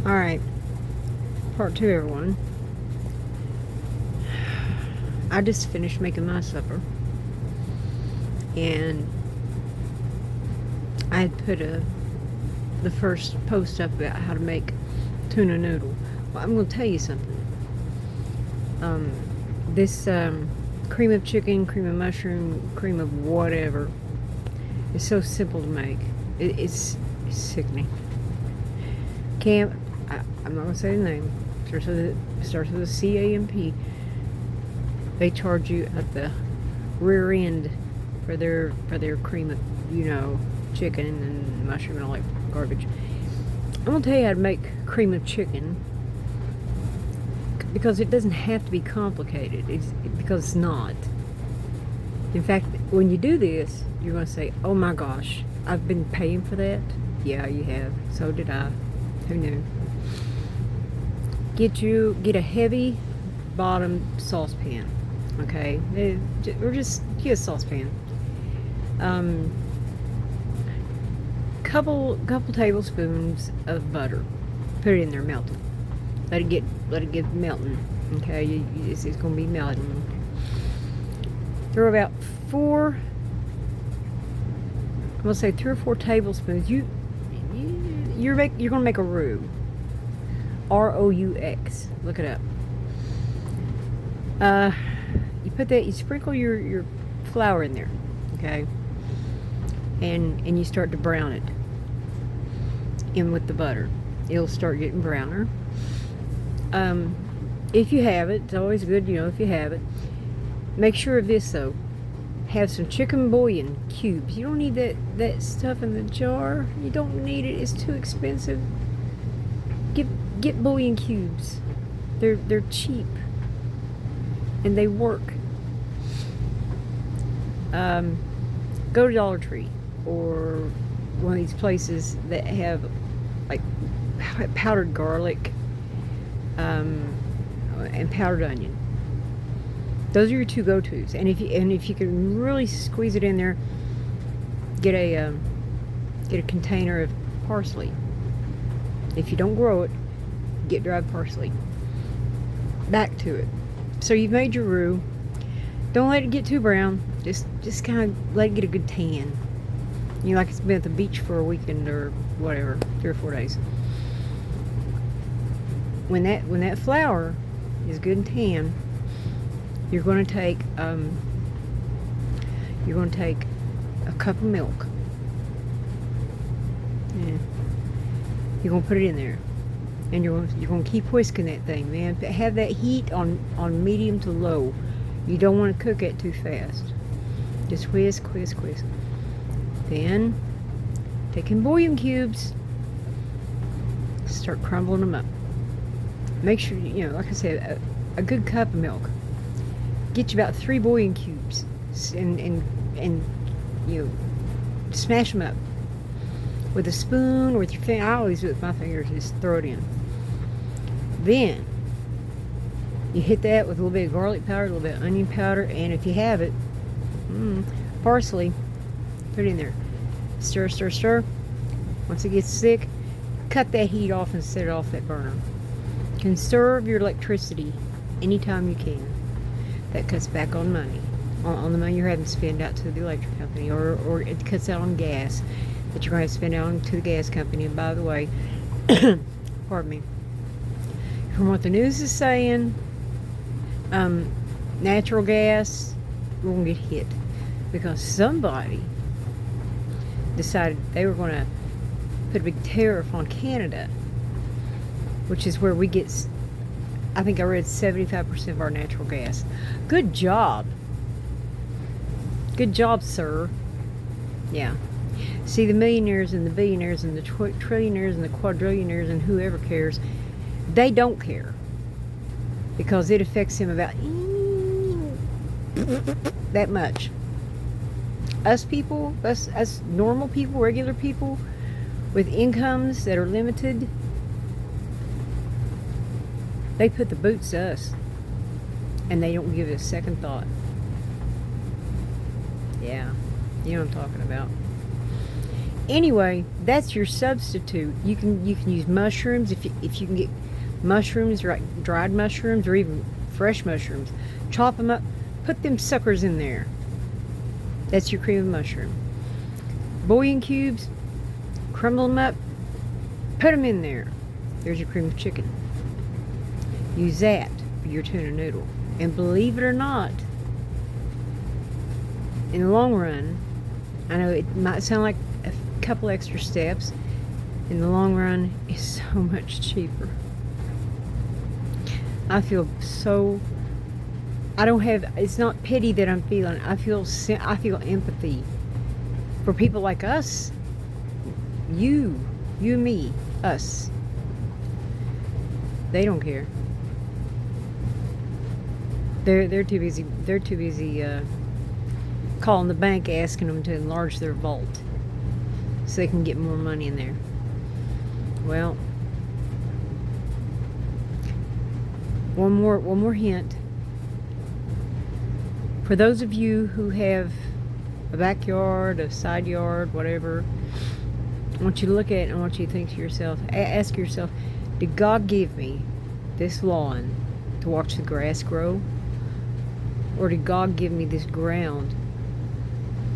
Alright, part two, everyone. I just finished making my supper, and I had put the first post up about how to make tuna noodle. Well, I'm going to tell you something. This cream of chicken, cream of mushroom, cream of whatever is so simple to make. It's sickening. I'm not going to say the name. Starts with a C-A-M-P. They charge you at the rear end for their cream of, chicken and mushroom and all that garbage. I'm going to tell you how to make cream of chicken, because it doesn't have to be complicated. Because it's not. In fact, when you do this, you're going to say, oh my gosh, I've been paying for that. Yeah, you have. So did I. Who knew? Get a heavy bottom saucepan. Okay, or just get a saucepan. Couple tablespoons of butter. Put it in there, melt it. Let it get melting. Okay, it's gonna be melting. Throw about I'm gonna say 3 or 4 tablespoons. You're gonna make a roux. R-O-U-X. Look it up. You put that. You sprinkle your flour in there. Okay. And you start to brown it in with the butter. It'll start getting browner. If you have it, it's always good, if you have it. Make sure of this though. Have some chicken bouillon cubes. You don't need that stuff in the jar. You don't need it. It's too expensive. Get bouillon cubes. They're cheap and they work. Go to Dollar Tree or one of these places that have like powdered garlic and powdered onion. Those are your two go-tos. And if you can really squeeze it in there, get a container of parsley. If you don't grow it, get dried parsley. Back to it. So you've made your roux. Don't let it get too brown. Just kind of let it get a good tan. Like it's been at the beach for a weekend or whatever, 3 or 4 days. When that flour is good and tan, you're going to take a cup of milk. Yeah. You're going to put it in there, and you're going to keep whisking that thing, man. Have that heat on medium to low. You don't want to cook it too fast. Just whisk. Then taking bouillon cubes, start crumbling them up. Make sure like I said, a good cup of milk. Get you about 3 bouillon cubes, and smash them up with a spoon or with your finger. I always do it with my fingers. Just throw it in. Then you hit that with a little bit of garlic powder, a little bit of onion powder, and if you have it, parsley. Put it in there. Stir. Once it gets thick, cut that heat off and set it off that burner. Conserve your electricity anytime you can. That cuts back on money, on the money you're having to spend out to the electric company, or it cuts out on gas that you're going to have to spend out on to the gas company. And by the way, pardon me, from what the news is saying, natural gas will get hit because somebody decided they were going to put a big tariff on Canada, which is where we get, I think I read, 75% of our natural gas. Good job, sir. Yeah. See, the millionaires and the billionaires and the trillionaires and the quadrillionaires and whoever cares, they don't care, because it affects them about that much. Us normal people, regular people with incomes that are limited, they put the boots to us, and they don't give it a second thought. Yeah, you know what I'm talking about. Anyway, that's your substitute. You can use mushrooms if you can get mushrooms, like dried mushrooms or even fresh mushrooms. Chop them up, put them suckers in there. That's your cream of mushroom. Bouillon cubes, crumble them up, put them in there. There's your cream of chicken. Use that for your tuna noodle. And believe it or not, in the long run, I know it might sound like a couple extra steps. In the long run, it's so much cheaper. I feel so. I don't have. It's not pity that I'm feeling. I feel empathy for people like us. You, me, us. They don't care. They're too busy. They're too busy calling the bank asking them to enlarge their vault so they can get more money in there. Well, one more hint. For those of you who have a backyard, a side yard, whatever, I want you to look at it and I want you to think to yourself, ask yourself, did God give me this lawn to watch the grass grow? Or did God give me this ground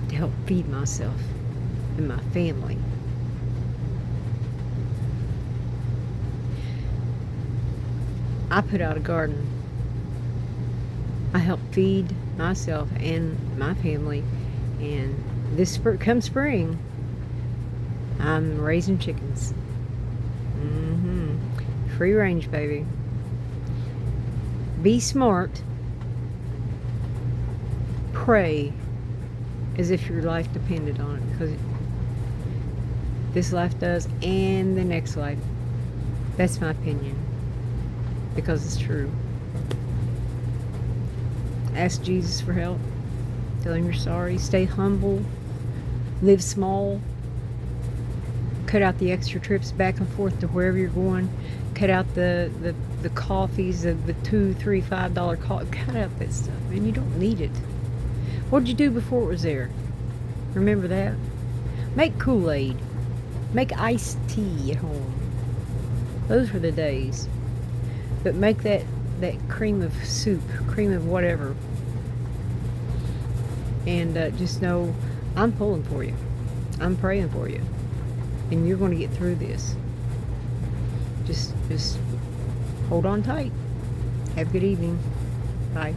to help feed myself and my family? I put out a garden. I help feed myself and my family. And come spring, I'm raising chickens. Free range, baby. Be smart. Pray as if your life depended on it, because this life does, and the next life. That's my opinion, because it's true. Ask Jesus for help. Tell him you're sorry. Stay humble. Live small. Cut out the extra trips back and forth to wherever you're going. Cut out the coffees, the $2, $3, $5 coffee. Cut out that stuff, man. You don't need it. What'd you do before it was there? Remember that? Make Kool-Aid. Make iced tea at home. Those were the days. But make that cream of soup, cream of whatever. And just know I'm pulling for you. I'm praying for you. And you're going to get through this. Just hold on tight. Have a good evening. Bye.